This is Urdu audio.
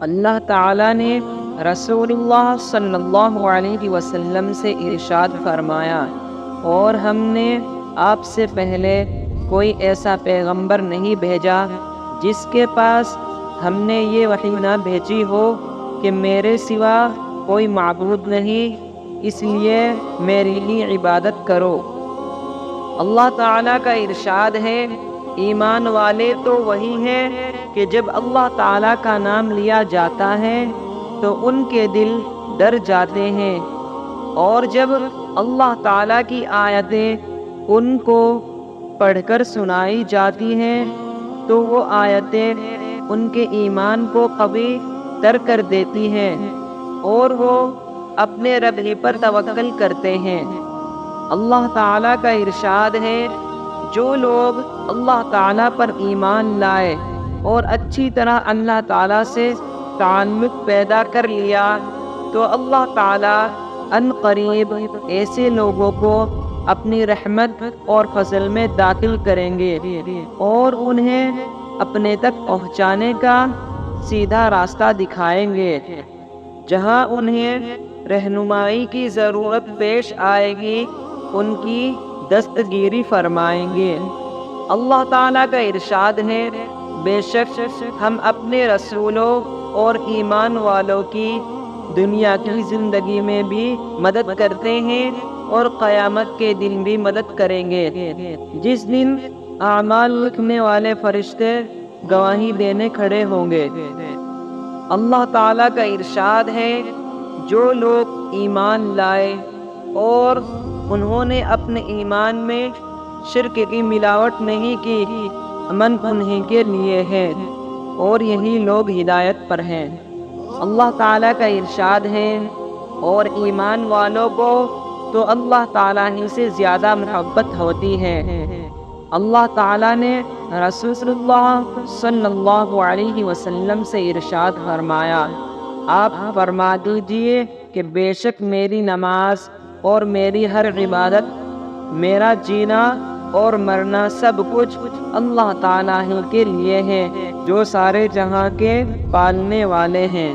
اللہ تعالیٰ نے رسول اللہ صلی اللہ علیہ وسلم سے ارشاد فرمایا، اور ہم نے آپ سے پہلے کوئی ایسا پیغمبر نہیں بھیجا جس کے پاس ہم نے یہ وحی نہ بھیجی ہو کہ میرے سوا کوئی معبود نہیں، اس لیے میری ہی عبادت کرو۔ اللہ تعالیٰ کا ارشاد ہے، ایمان والے تو وہی ہیں کہ جب اللہ تعالیٰ کا نام لیا جاتا ہے تو ان کے دل ڈر جاتے ہیں، اور جب اللہ تعالیٰ کی آیتیں ان کو پڑھ کر سنائی جاتی ہیں تو وہ آیتیں ان کے ایمان کو قوی تر کر دیتی ہیں، اور وہ اپنے رب ہی پر توکل کرتے ہیں۔ اللہ تعالیٰ کا ارشاد ہے، جو لوگ اللہ تعالیٰ پر ایمان لائے اور اچھی طرح اللہ تعالیٰ سے تعلق پیدا کر لیا تو اللہ تعالیٰ ان قریب ایسے لوگوں کو اپنی رحمت اور فضل میں داخل کریں گے اور انہیں اپنے تک پہنچانے کا سیدھا راستہ دکھائیں گے، جہاں انہیں رہنمائی کی ضرورت پیش آئے گی ان کی دستگیری فرمائیں گے۔ اللہ تعالیٰ کا ارشاد ہے، بے شک ہم اپنے رسولوں اور ایمان والوں کی دنیا کی زندگی میں بھی مدد کرتے ہیں اور قیامت کے دن بھی مدد کریں گے، جس دن اعمال لکھنے والے فرشتے گواہی دینے کھڑے ہوں گے۔ اللہ تعالیٰ کا ارشاد ہے، جو لوگ ایمان لائے اور انہوں نے اپنے ایمان میں شرک کی ملاوٹ نہیں کی، امن انہیں کے لیے ہے اور یہی لوگ ہدایت پر ہیں۔ اللہ تعالیٰ کا ارشاد ہے، اور ایمان والوں کو تو اللہ تعالیٰ ہی سے زیادہ محبت ہوتی ہے۔ اللہ تعالیٰ نے رسول اللہ صلی اللہ علیہ وسلم سے ارشاد فرمایا، آپ فرما دیجئے کہ بے شک میری نماز اور میری ہر عبادت، میرا جینا اور مرنا سب کچھ اللہ تعالیٰ ہی کے لیے ہے جو سارے جہاں کے پالنے والے ہیں۔